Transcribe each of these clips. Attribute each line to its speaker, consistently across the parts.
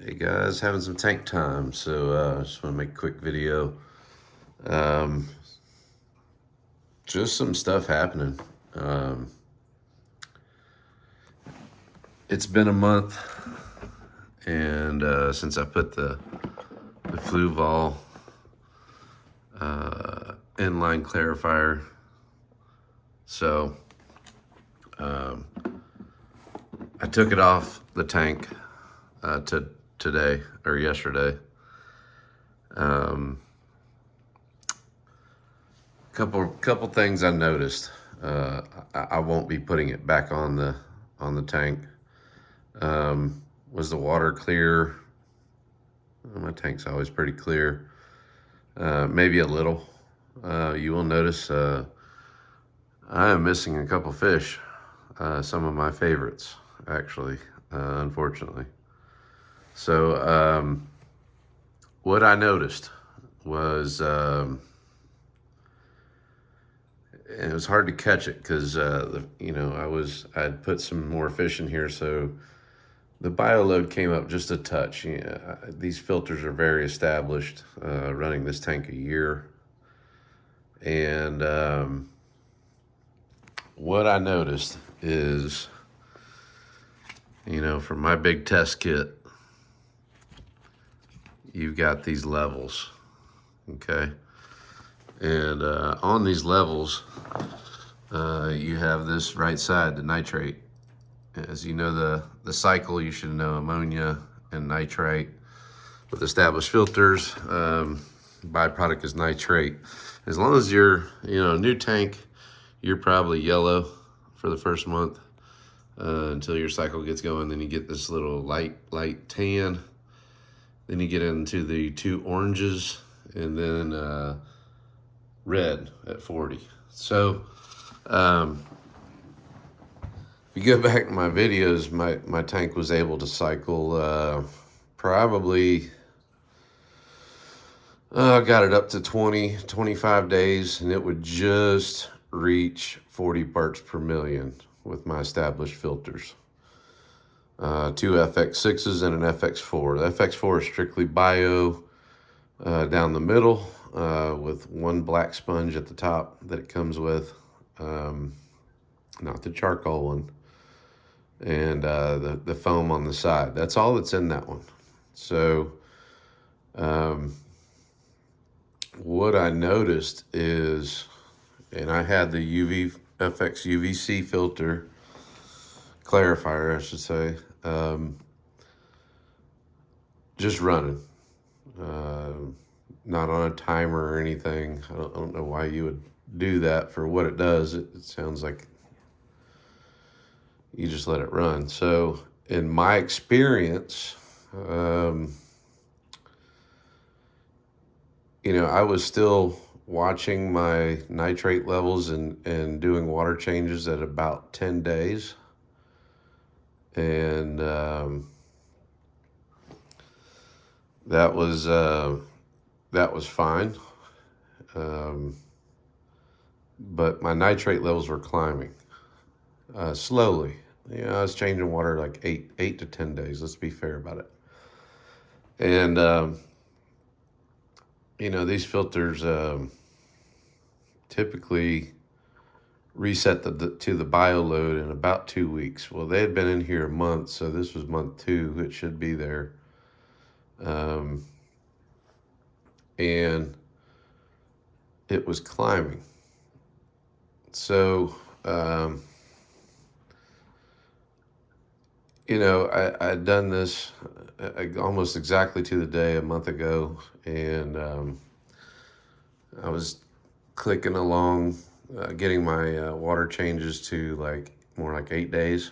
Speaker 1: Hey guys, having some tank time, so just want to make a quick video. Um, just some stuff happening. Um, it's been a month, and since I put the Fluval inline clarifier, so I took it off the tank today or yesterday. Couple things I noticed. I won't be putting it back on the tank. Was the water clear? Well, my tank's always pretty clear. Maybe a little. You will notice I am missing a couple fish. Some of my favorites, actually, unfortunately. So what I noticed was and it was hard to catch it because I'd put some more fish in here, so the bio load came up just a touch. These filters are very established, running this tank a year, and what I noticed is, from my big test kit, you've got these levels, okay, and on these levels, you have this right side, the nitrate. As you know, the cycle, you should know ammonia and nitrate with established filters. Byproduct is nitrate. As long as you're, new tank, you're probably yellow for the first month until your cycle gets going. Then you get this little light tan. Then you get into the two oranges, and then red at 40. So if you go back to my videos, my tank was able to cycle probably, got it up to 25 days, and it would just reach 40 parts per million with my established filters. Two FX6s and an FX4. The FX4 is strictly bio down the middle with one black sponge at the top that it comes with, not the charcoal one, and the foam on the side. That's all that's in that one. So what I noticed is, and I had the FX UVC filter, clarifier I should say, just running. Not on a timer or anything. I don't know why you would do that. For what it does, it sounds like you just let it run. So in my experience, I was still watching my nitrate levels and doing water changes at about 10 days. And that was fine. But my nitrate levels were climbing slowly. I was changing water like eight to 10 days. Let's be fair about it. And these filters typically reset to the bio load in about 2 weeks. Well, they had been in here a month, so this was month 2. It should be there. And it was climbing. So, I'd done this almost exactly to the day a month ago, and I was clicking along, getting my water changes to more like 8 days,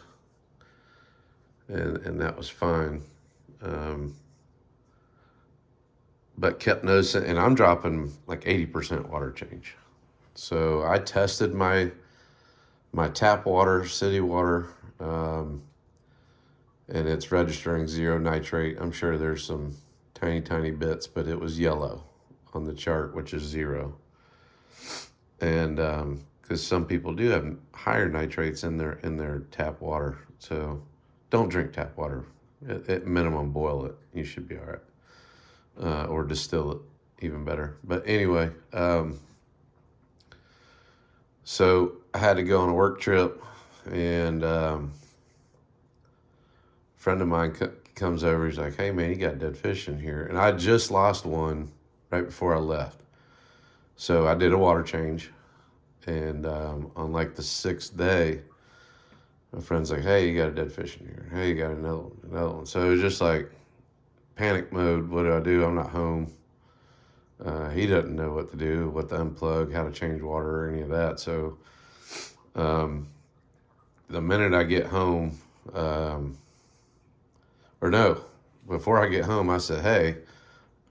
Speaker 1: and that was fine. But kept noticing, and I'm dropping like 80% water change. So I tested my tap water, city water, and it's registering 0 nitrate. I'm sure there's some tiny bits, but it was yellow on the chart, which is 0. And because some people do have higher nitrates in their tap water, so don't drink tap water. At minimum, boil it. You should be all right. Or distill it, even better. But anyway, so I had to go on a work trip, and a friend of mine comes over. He's like, "Hey man, you got dead fish in here," and I just lost one right before I left. So I did a water change, and on like the 6th day, my friend's like, "Hey, you got a dead fish in here. Hey, you got another one, another one." So it was just like panic mode. What do? I'm not home. He doesn't know what to do, what to unplug, how to change water, or any of that. So the minute I get home, or no, before I get home, I said, "Hey,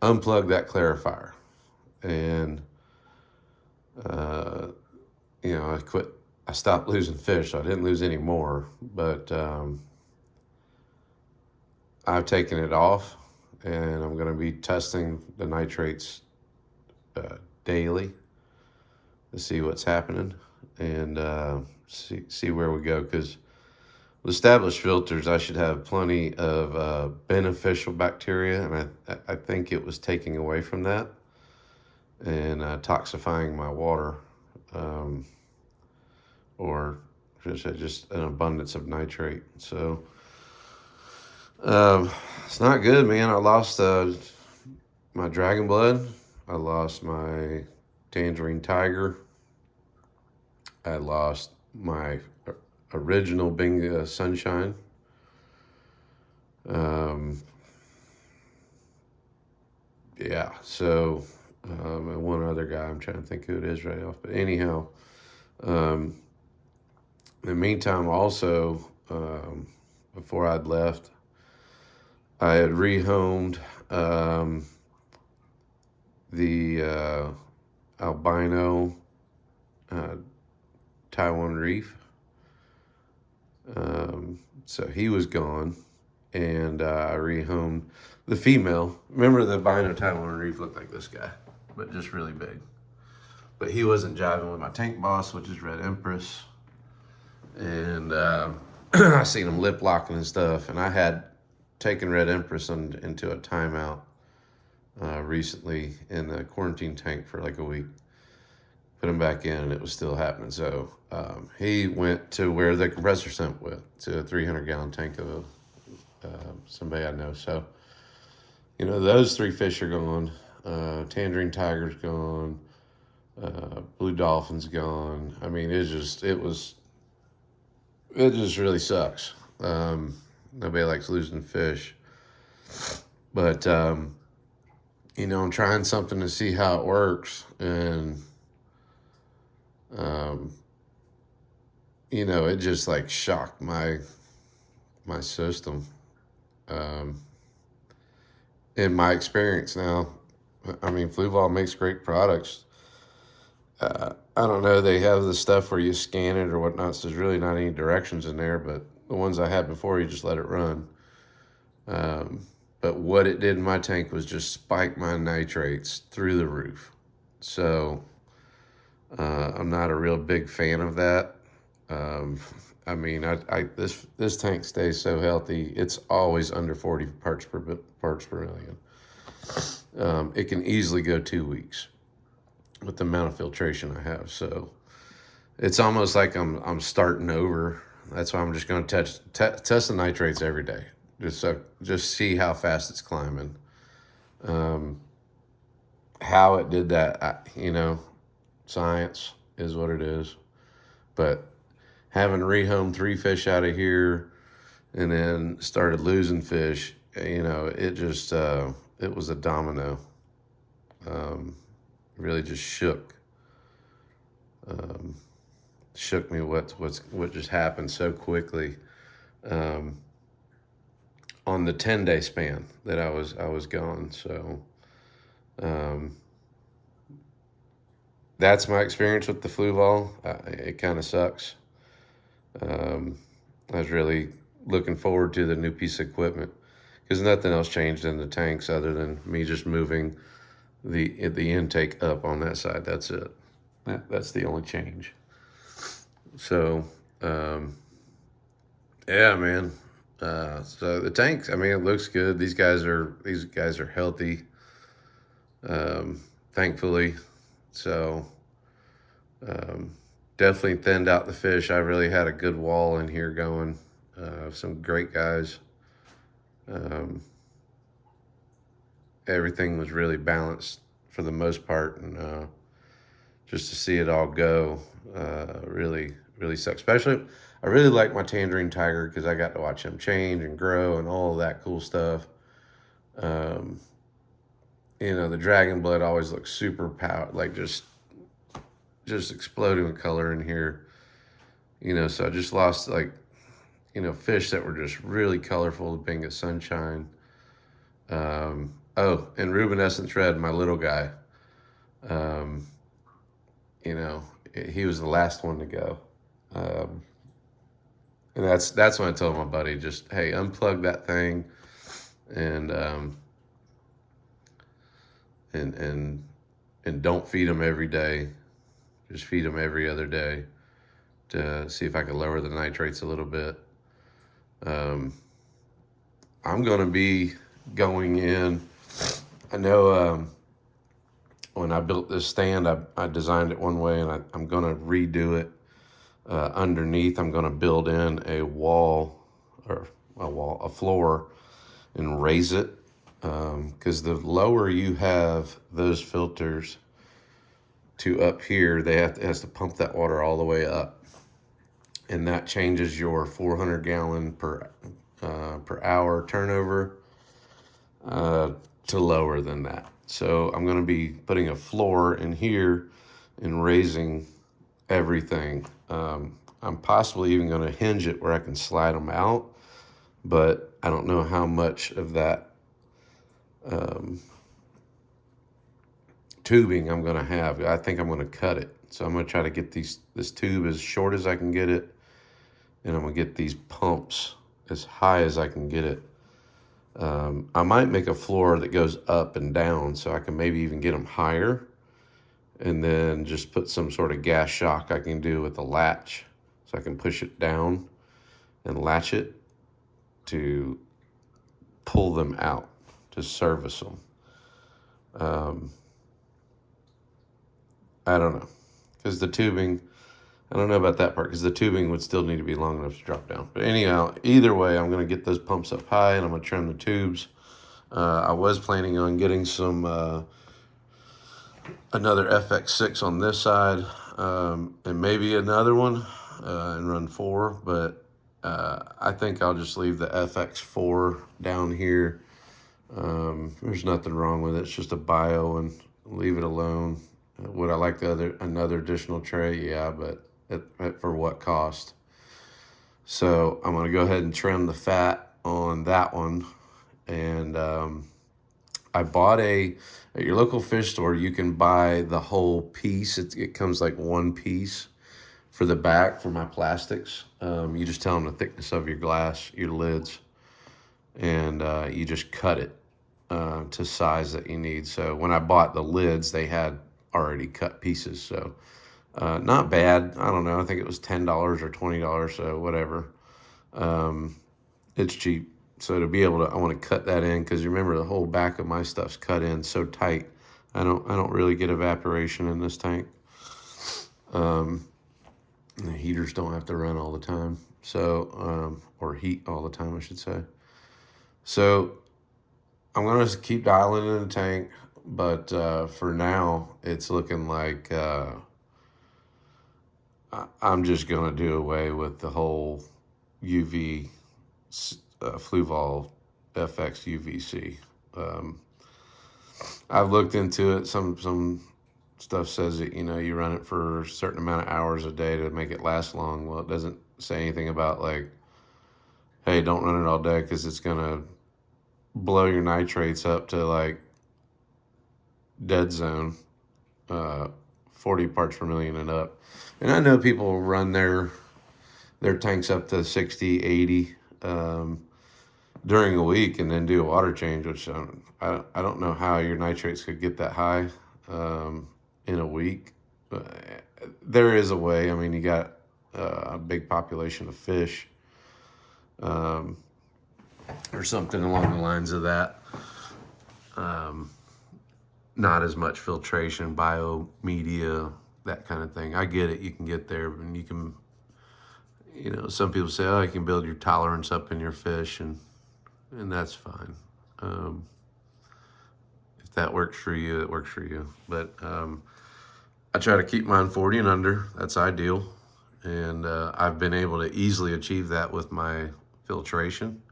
Speaker 1: unplug that clarifier." And, I quit. I stopped losing fish. So I didn't lose any more, but I've taken it off, and I'm going to be testing the nitrates daily to see what's happening, and see where we go. Because with established filters, I should have plenty of beneficial bacteria, and I think it was taking away from that and toxifying my water, or just an abundance of nitrate. So it's not good, man. I lost my dragon blood. I lost my tangerine tiger. I lost my original Binga sunshine. Yeah, so and one other guy, I'm trying to think who it is right off. But anyhow, in the meantime, also, before I'd left, I had rehomed the albino Taiwan reef. So he was gone, and I rehomed the female. Remember, the albino Taiwan reef looked like this guy, but just really big. But he wasn't jiving with my tank boss, which is Red Empress. And I seen him lip locking and stuff, and I had taken Red Empress into a timeout recently in the quarantine tank for like a week. Put him back in, and it was still happening. So he went to where the compressor sump went, to a 300-gallon tank of somebody I know. So, those 3 fish are gone. Tangerine tiger's gone. Blue dolphin's gone. I mean, it just really sucks. Nobody likes losing fish. But, I'm trying something to see how it works. And, it just like shocked my system. In my experience now, I mean, Fluval makes great products. I don't know, they have the stuff where you scan it or whatnot, so there's really not any directions in there, but the ones I had before, you just let it run. But what it did in my tank was just spike my nitrates through the roof. So I'm not a real big fan of that. I mean, this tank stays so healthy. It's always under 40 parts per million. It can easily go 2 weeks with the amount of filtration I have. So it's almost like I'm starting over. That's why I'm just going to test the nitrates every day, just see how fast it's climbing. How it did that, science is what it is. But having rehomed 3 fish out of here and then started losing fish, it just it was a domino. Really just shook me what just happened so quickly on the 10-day span that I was gone. So that's my experience with the Fluval. It kind of sucks. I was really looking forward to the new piece of equipment because nothing else changed in the tanks other than me just moving the intake up on that side. That's it. That's the only change. So, yeah, man. So the tanks, I mean, it looks good. These guys are healthy, thankfully. So um, definitely thinned out the fish. I really had a good wall in here going. Some great guys. Um, Everything was really balanced for the most part, and just to see it all go, really, really sucks. Especially, I really like my tangerine tiger because I got to watch him change and grow and all of that cool stuff. Um, the dragon blood always looks super like just exploding with color in here. So I just lost like fish that were just really colorful, being a sunshine. Oh, and Rubenescence Red, my little guy. Um, you know, he was the last one to go. Um, and that's when I told my buddy, just hey, unplug that thing, and and and and don't feed them every day. Just feed them every other day to see if I could lower the nitrates a little bit. Um, I'm gonna be going in. I know when I built this stand, I designed it one way, and I'm gonna redo it. Underneath, I'm gonna build in a wall or a floor, and raise it, because the lower you have those filters to up here, it has to pump that water all the way up, and that changes your 400 gallon per hour turnover to lower than that. So I'm going to be putting a floor in here and raising everything. I'm possibly even going to hinge it where I can slide them out, but I don't know how much of that tubing I'm going to have. I think I'm going to cut it. So I'm going to try to get this tube as short as I can get it, and I'm going to get these pumps as high as I can get it. I might make a floor that goes up and down so I can maybe even get them higher, and then just put some sort of gas shock I can do with a latch so I can push it down and latch it to pull them out, to service them. I don't know, because the tubing, I don't know about that part, because the tubing would still need to be long enough to drop down. But anyhow, either way, I'm going to get those pumps up high, and I'm going to trim the tubes. I was planning on getting some another FX6 on this side, and maybe another one, and run 4. But I think I'll just leave the FX4 down here. There's nothing wrong with it. It's just a bio, and leave it alone. Would I like another additional tray? Yeah, but for what cost? So I'm going to go ahead and trim the fat on that one. And I bought at your local fish store, you can buy the whole piece. It comes like one piece for the back for my plastics. You just tell them the thickness of your glass, your lids, and you just cut it to size that you need. So when I bought the lids, they had already cut pieces. So not bad. I don't know. I think it was $10 or $20. So whatever. It's cheap. So to be able to, I want to cut that in, because remember the whole back of my stuff's cut in so tight. I don't really get evaporation in this tank. The heaters don't have to run all the time. So or heat all the time, I should say. So I'm gonna keep dialing in the tank, but for now it's looking like I'm just gonna do away with the whole UV Fluval FX UVC. I've looked into it. Some stuff says that you run it for a certain amount of hours a day to make it last long. Well, it doesn't say anything about like, hey, don't run it all day because it's gonna blow your nitrates up to like dead zone, 40 parts per million and up. And I know people run their tanks up to 60, 80 during a week, and then do a water change, which I don't know how your nitrates could get that high in a week. But there is a way. I mean, you got a big population of fish. or something along the lines of that. Not as much filtration, biomedia, that kind of thing. I get it. You can get there, and you can, some people say, oh, you can build your tolerance up in your fish, and that's fine. If that works for you, it works for you. But I try to keep mine 40 and under. That's ideal. And I've been able to easily achieve that with my filtration.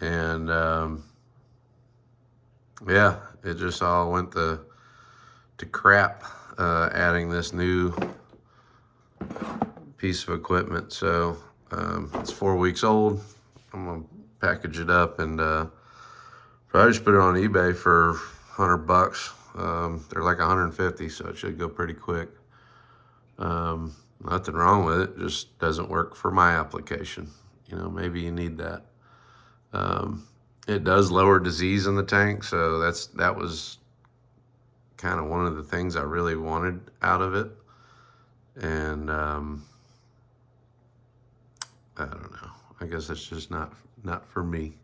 Speaker 1: And yeah, it just all went to crap adding this new piece of equipment. So it's 4 weeks old. I'm gonna package it up and probably just put it on eBay for $100. They're like 150, so it should go pretty quick. Nothing wrong with it, just doesn't work for my application. Maybe you need that. It does lower disease in the tank, so that was kind of one of the things I really wanted out of it. And I don't know. I guess it's just not for me,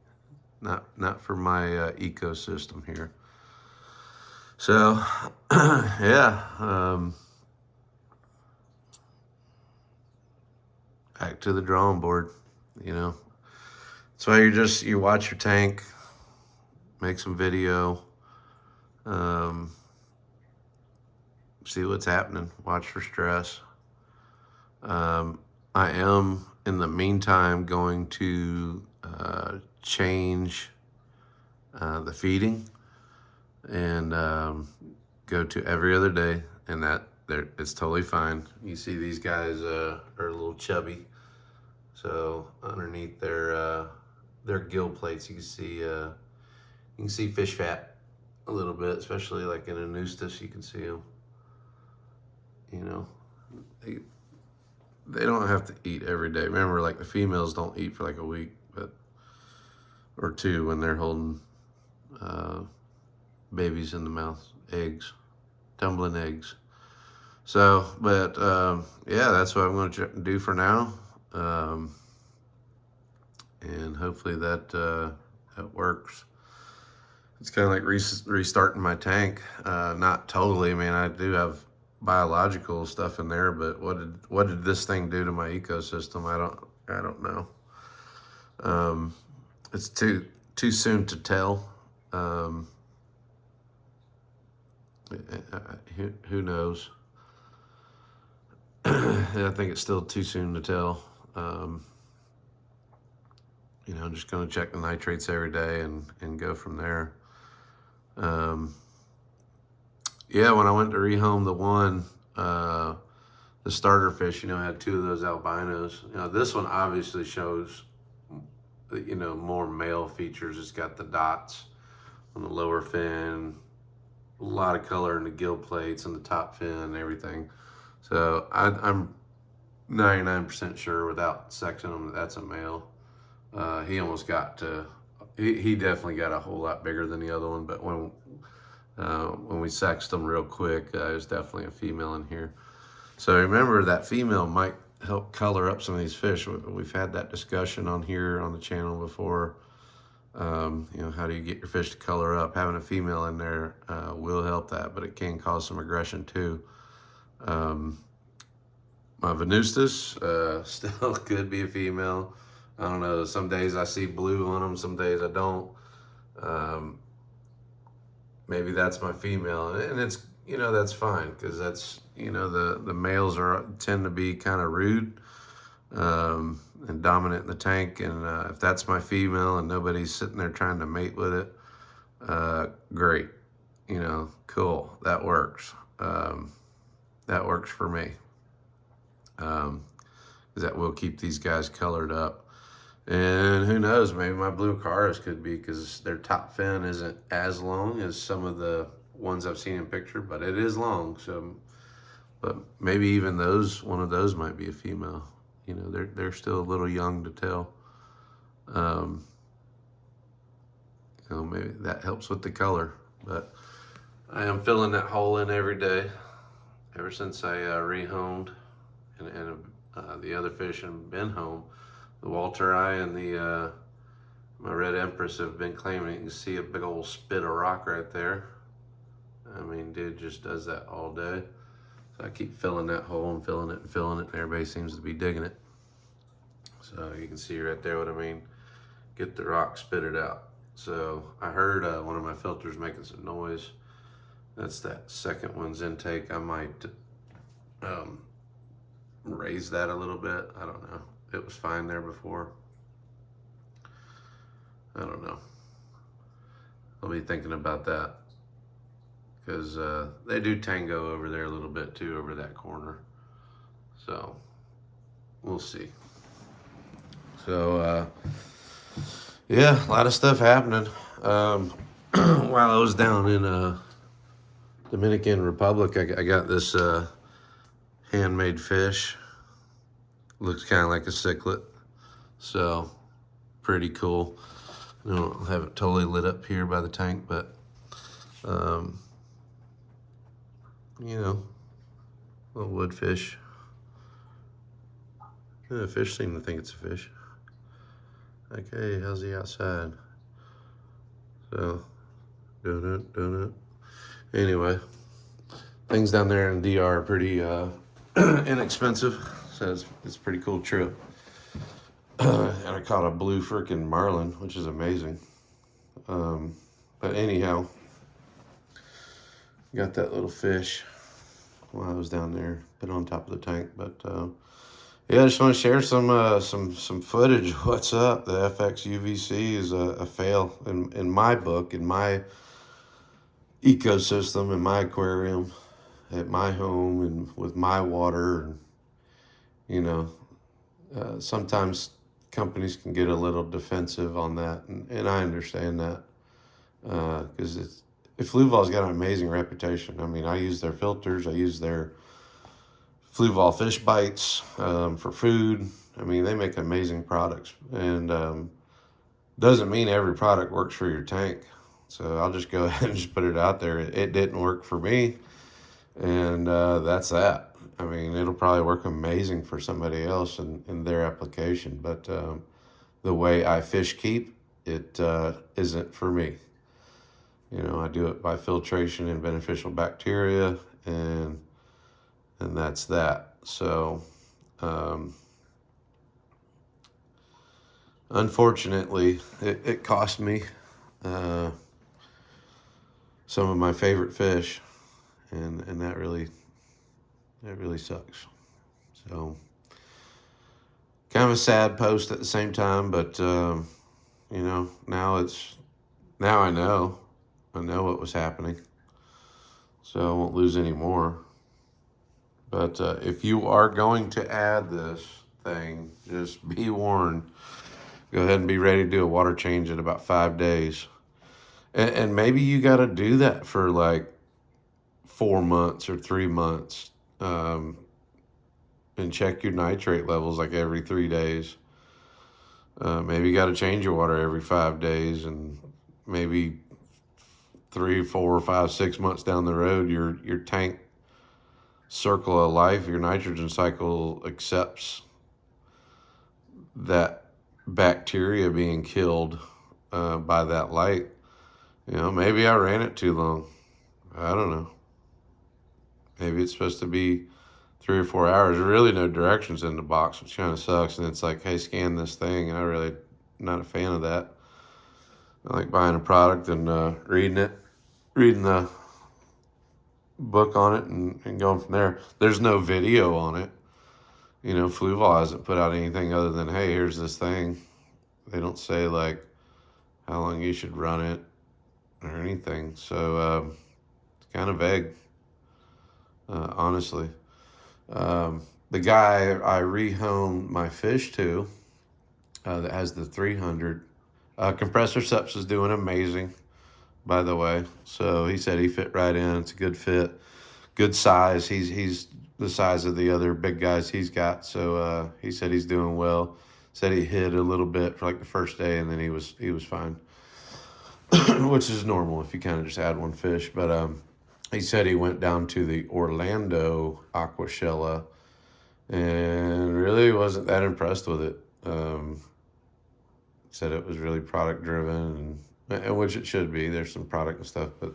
Speaker 1: not for my ecosystem here. So yeah, back to the drawing board. That's why you watch your tank, make some video, see what's happening, watch for stress. I am, in the meantime, going to change the feeding and go to every other day, and it's totally fine. You see these guys are a little chubby, so underneath their gill plates, you can see fish fat a little bit, especially like in a Neustis. You can see them. They don't have to eat every day. Remember, like the females don't eat for like a week, or two when they're holding babies in the mouth, eggs, tumbling eggs. So, but yeah, that's what I'm going to do for now, and hopefully that works. It's kind of like restarting my tank. Not totally. I mean, I do have biological stuff in there, but what did this thing do to my ecosystem? I don't know. It's too soon to tell. Who knows? I think it's still too soon to tell. I'm just going to check the nitrates every day and go from there. Yeah, when I went to rehome the starter fish, I had two of those albinos. This one obviously shows, more male features. It's got the dots on the lower fin, a lot of color in the gill plates and the top fin and everything. So I'm 99% sure without sexing him that's a male. He almost he definitely got a whole lot bigger than the other one, but when we sexed them real quick, there's definitely a female in here. So remember, that female might help color up some of these fish. We've had that discussion on here on the channel before. How do you get your fish to color up? Having a female in there will help that, but it can cause some aggression too. My Venustus still could be a female. I don't know. Some days I see blue on them, some days I don't. Maybe that's my female, and it's that's fine, because that's the males tend to be kind of rude and dominant in the tank, and if that's my female and nobody's sitting there trying to mate with it, great, cool, that works. That works for me, because that will keep these guys colored up. And who knows, maybe my blue Acaras could be, because their top fin isn't as long as some of the ones I've seen in picture, but it is long. So, but maybe even one of those might be a female. They're still a little young to tell. Maybe that helps with the color. But I am filling that hole in every day, ever since I rehomed and the other fish have been home. The Walter Eye and the My red empress have been claiming you can see a big old spit of rock right there. I mean, dude just does that all day. So I keep filling that hole and filling it and filling it, and everybody seems to be digging it. So you can see right there what I mean. Get the rock, spit it out. So I heard one of my filters making some noise. That's that second one's intake. I might raise that a little bit. I don't know. It was fine there before. I don't know. I'll be thinking about that, because they do tango over there a little bit too, over that corner. So we'll see. So yeah, a lot of stuff happening. While I was down in Dominican Republic, I got this handmade fish. Looks kind of like a cichlid, so pretty cool. I don't have it totally lit up here by the tank, but you know, little woodfish. The fish seem to think it's a fish. Like, hey, how's he outside? So, doing it. Anyway, things down there in DR are pretty inexpensive, so it's a pretty cool trip. And I caught a blue frickin' marlin, which is amazing. But anyhow, got that little fish while I was down there, put on top of the tank. But yeah, I just want to share some footage. What's up? The FX UVC is a fail in my book, in my ecosystem, in my aquarium, at my home, and with my water. And you know, sometimes companies can get a little defensive on that, and I understand that, because Fluval's got an amazing reputation. I mean, I use their filters, I use their Fluval fish bites for food. I mean, they make amazing products, and doesn't mean every product works for your tank. So I'll just go ahead and just put it out there. It didn't work for me, and that's that. I mean, it'll probably work amazing for somebody else in their application, but the way I fish keep, it isn't for me. You know, I do it by filtration and beneficial bacteria, and that's that. So, unfortunately, it cost me some of my favorite fish, and that really sucks. So, kind of a sad post at the same time, but you know, now I know what was happening, so I won't lose any more. But if you are going to add this thing, just be warned. Go ahead and be ready to do a water change in about 5 days. And maybe you got to do that for like 4 months or 3 months. And check your nitrate levels like every 3 days. Maybe you got to change your water every 5 days, and maybe 3, 4, 5, 6 months down the road, your tank circle of life, your nitrogen cycle accepts that bacteria being killed by that light. You know, maybe I ran it too long. I don't know. Maybe it's supposed to be 3 or 4 hours. There's really no directions in the box, which kind of sucks. And it's like, hey, scan this thing. And I really not a fan of that. I like buying a product and reading the book on it and going from there. There's no video on it. You know, Fluval hasn't put out anything other than, hey, here's this thing. They don't say like how long you should run it or anything. So it's kind of vague, honestly. The guy I rehomed my fish to that has the 300 compressor subs is doing amazing, by the way. So he said he fit right in. It's a good fit, good size. He's the size of the other big guys he's got. So he said he's doing well. Said he hid a little bit for like the first day, and then he was fine, which is normal if you kind of just add one fish. But he said he went down to the Orlando Aquashella and really wasn't that impressed with it. said it was really product driven, and which it should be. There's some product and stuff, but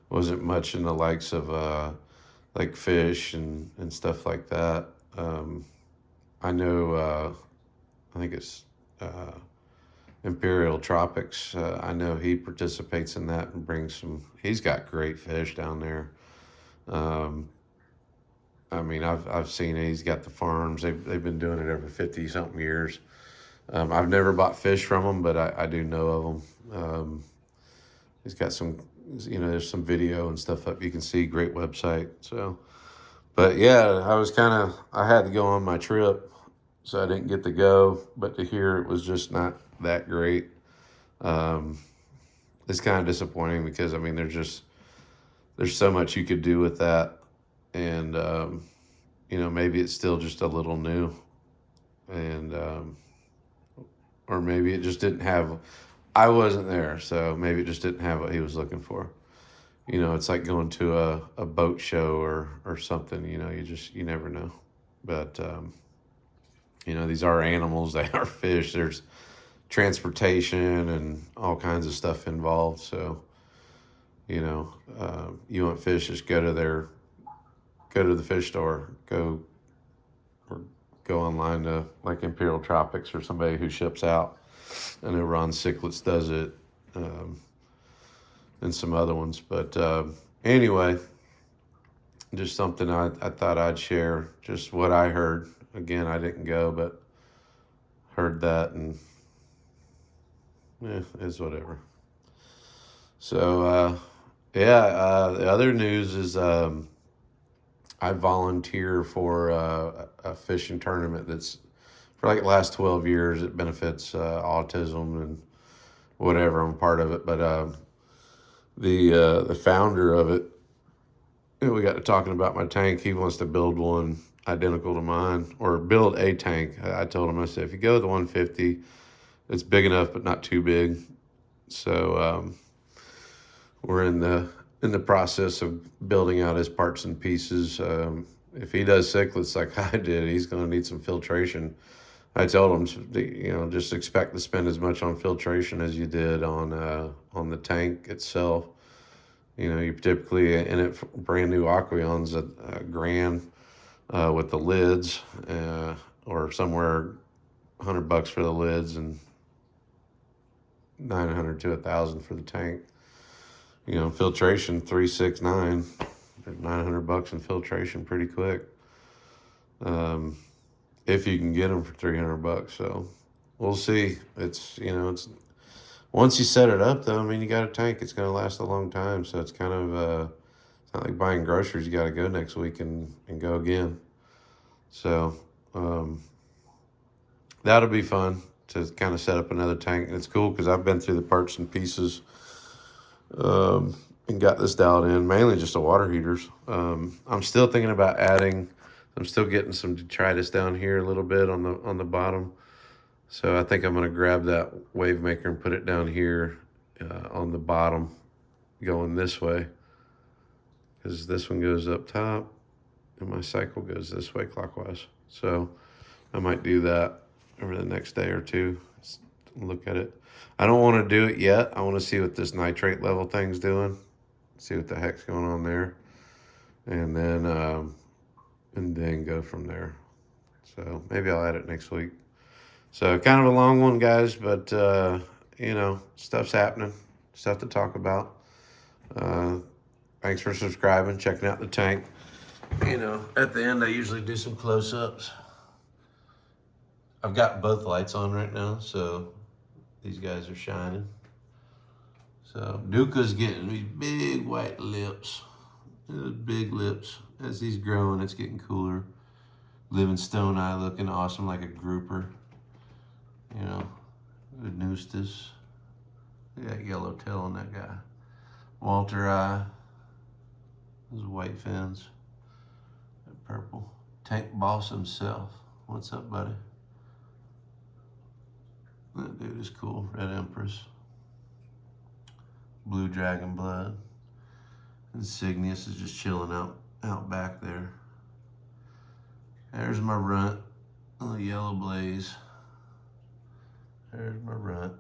Speaker 1: wasn't much in the likes of like fish and stuff like that. I know, I think it's Imperial Tropics. I know he participates in that and brings some. He's got great fish down there. Um, I mean, I've seen it. He's got the farms. They've been doing it over 50 something years. I've never bought fish from him, but I do know of him. He's got some, there's some video and stuff up you can see. Great website. So, but yeah, I had to go on my trip, so I didn't get to go. But to hear it was just not that great. Um, it's kind of disappointing because I mean, there's so much you could do with that, and maybe it's still just a little new, and or maybe it just didn't have. I wasn't there, so maybe it just didn't have what he was looking for. It's like going to a boat show or something. You never know. But these are animals. They are fish. There's transportation and all kinds of stuff involved. So you want fish, just go to the fish store. Go online to like Imperial Tropics or somebody who ships out. I know Ron Sicklets does it, and some other ones. But anyway, just something I thought I'd share, just what I heard. Again, I didn't go, but heard that, and it's whatever. So, the other news is I volunteer for a fishing tournament that's for like the last 12 years. It benefits autism and whatever. I'm part of it, but the founder of it, we got to talking about my tank. He wants to build one identical to mine, or build a tank. I told him, I said, if you go with the 150, it's big enough but not too big. So we're in the process of building out his parts and pieces. If he does cichlids like I did, he's going to need some filtration. I told him, just expect to spend as much on filtration as you did on the tank itself. You typically in it for brand new aquariums a grand with the lids, or somewhere $100 for the lids and $900 to $1,000 for the tank. Filtration 369, $900 in filtration pretty quick. If you can get them for $300, so we'll see. It's once you set it up though, I mean, you got a tank, it's going to last a long time. So it's kind of it's not like buying groceries. You got to go next week and go again. So that'll be fun to kind of set up another tank. And it's cool because I've been through the parts and pieces and got this dialed in, mainly just the water heaters. I'm still thinking about adding. I'm still getting some detritus down here a little bit on the bottom. So I think I'm going to grab that wave maker and put it down here on the bottom, going this way, because this one goes up top and my cycle goes this way clockwise. So I might do that over the next day or two. Look at it. I don't want to do it yet. I want to see what this nitrate level thing's doing, see what the heck's going on there, and then go from there. So maybe I'll add it next week. So kind of a long one, guys, but stuff's happening, stuff to talk about. Thanks for subscribing, checking out the tank. At the end I usually do some close-ups. I've got both lights on right now, so these guys are shining. So Duca's getting these big white lips. Those big lips. As he's growing, it's getting cooler. Living stone eye, looking awesome like a grouper. Good Noostis. Look at that yellow tail on that guy. Walter eye. Those white fins. That purple. Tank boss himself. What's up, buddy? That dude is cool. Red Empress. Blue Dragon Blood. Insignius is just chilling out back there. There's my runt. Little yellow blaze. There's my runt.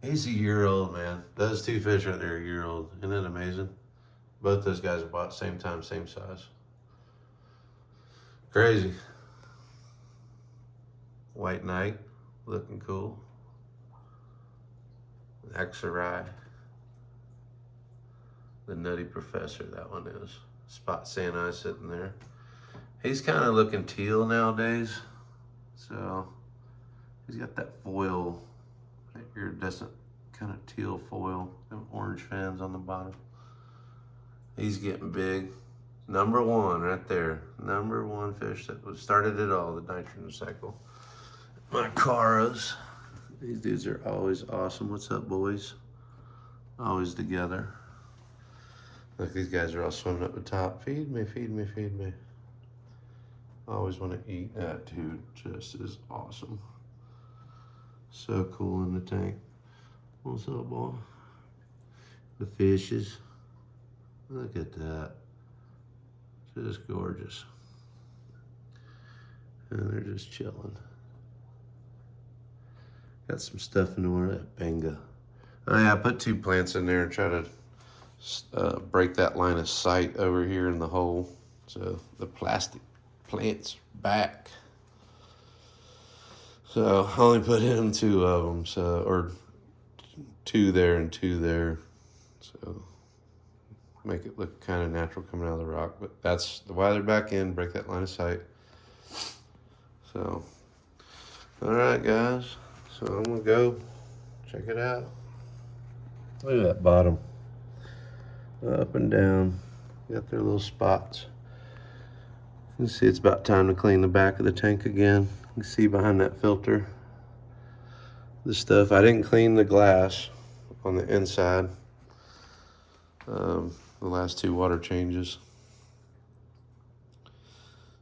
Speaker 1: He's a year old, man. Those two fish right there are a year old. Isn't that amazing? Both those guys are bought same time, same size. Crazy. White Knight, looking cool. Axerai. The Nutty Professor, that one is. Spot Sand sitting there. He's kind of looking teal nowadays. So he's got that foil, that iridescent kind of teal foil, them orange fins on the bottom. He's getting big. Number one right there. Number one fish that started it all, the nitrogen cycle. My Caras. These dudes are always awesome. What's up, boys? Always together. Look, these guys are all swimming up the top. Feed me, feed me, feed me. Always want to eat. That dude just is awesome. So cool in the tank. What's up, boy? The fishes. Look at that. Just gorgeous. And they're just chilling. Got some stuff in the water. That banga. Oh yeah, I put 2 plants in there and try to break that line of sight over here in the hole. So the plastic plant's back. So I only put in 2 of them. So, or 2 there and 2 there. So make it look kind of natural coming out of the rock. But that's why they're back in, break that line of sight. So, all right, guys. So I'm gonna go check it out. Look at that bottom. Up and down. Got their little spots. You can see it's about time to clean the back of the tank again. You can see behind that filter the stuff. I didn't clean the glass on the inside. The last 2 water changes.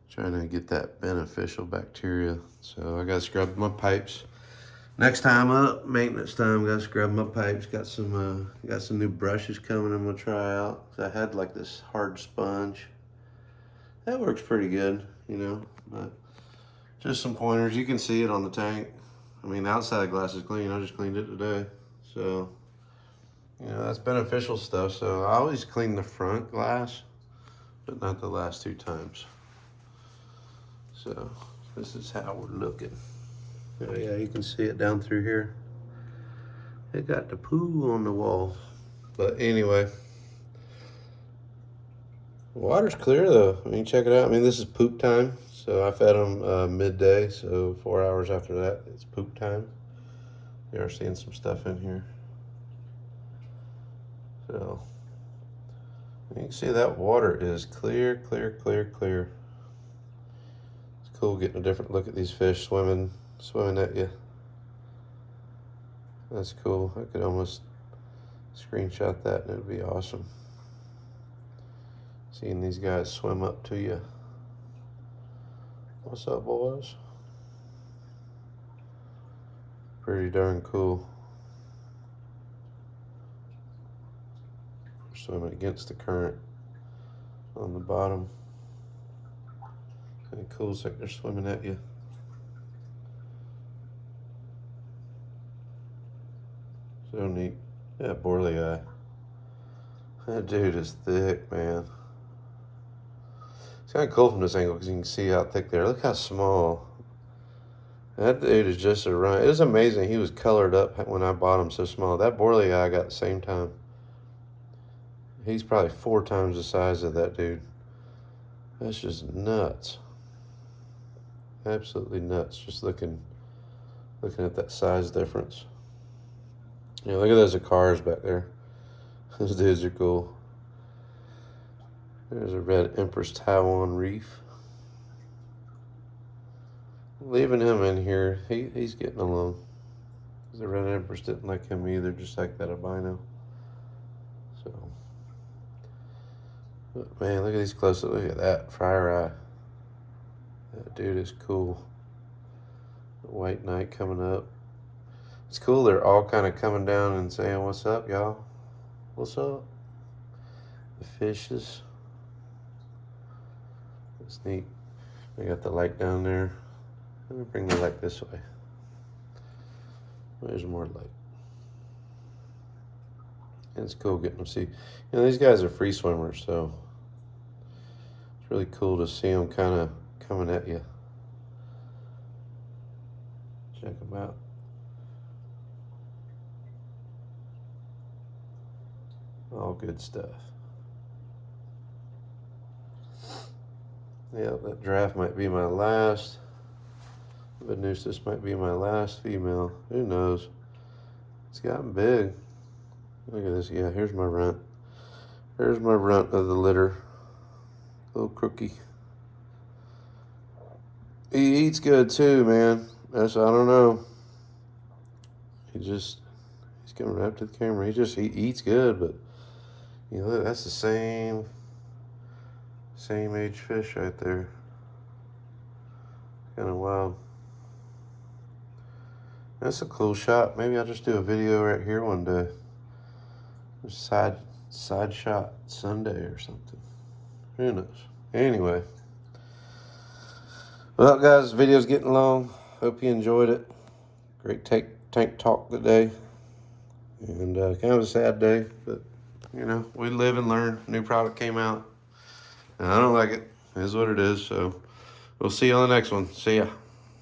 Speaker 1: Trying to get that beneficial bacteria. So I gotta scrub my pipes. Next time up, maintenance time, gotta scrub my pipes. Got some new brushes coming I'm gonna try out. I had like this hard sponge. That works pretty good, you know, but just some pointers. You can see it on the tank. I mean, the outside of the glass is clean. I just cleaned it today. So, you know, that's beneficial stuff. So I always clean the front glass, but not the last 2 times. So this is how we're looking. Oh yeah, you can see it down through here. It got the poo on the wall. But anyway, the water's clear though. I mean, check it out. I mean, this is poop time. So I fed them midday. So 4 hours after that, it's poop time. You are seeing some stuff in here. So you can see that water is clear, clear, clear, clear. It's cool getting a different look at these fish swimming at you. That's cool. I could almost screenshot that and it would be awesome. Seeing these guys swim up to you. What's up, boys? Pretty darn cool. They're swimming against the current on the bottom. Kind of cool, it's like they're swimming at you. So neat. Yeah, Borley eye. That dude is thick, man. It's kind of cool from this angle because you can see how thick they are. Look how small. That dude is just a run. It was amazing. He was colored up when I bought him so small. That Borley eye I got at the same time. He's probably 4 times the size of that dude. That's just nuts. Absolutely nuts. Just looking at that size difference. Yeah, look at those cars back there. Those dudes are cool. There's a red Empress Taiwan reef. Leaving him in here, he's getting along. The red Empress didn't like him either, just like that albino. So, but man, look at these close. Look at that fire eye. That dude is cool. The White Knight coming up. It's cool. They're all kind of coming down and saying, "What's up, y'all? What's up?" The fishes. It's neat. They got the light down there. Let me bring the light this way. There's more light. And it's cool getting them to see. You know, these guys are free swimmers, so it's really cool to see them kind of coming at you. Check them out. All good stuff. Yeah, that giraffe might be my last. Venusis might be my last female. Who knows? It's gotten big. Look at this. Yeah, here's my runt. Here's my runt of the litter. Little crookie. He eats good too, man. I don't know. He's coming right up to the camera. He eats good, but you know, that's the same age fish right there. Kind of wild. That's a cool shot. Maybe I'll just do a video right here one day. Side shot Sunday or something. Who knows? Anyway. Well, guys, the video's getting long. Hope you enjoyed it. Great tank talk today. And kind of a sad day, but, you know, we live and learn. New product came out. And I don't like it. It is what it is. So we'll see you on the next one. See ya.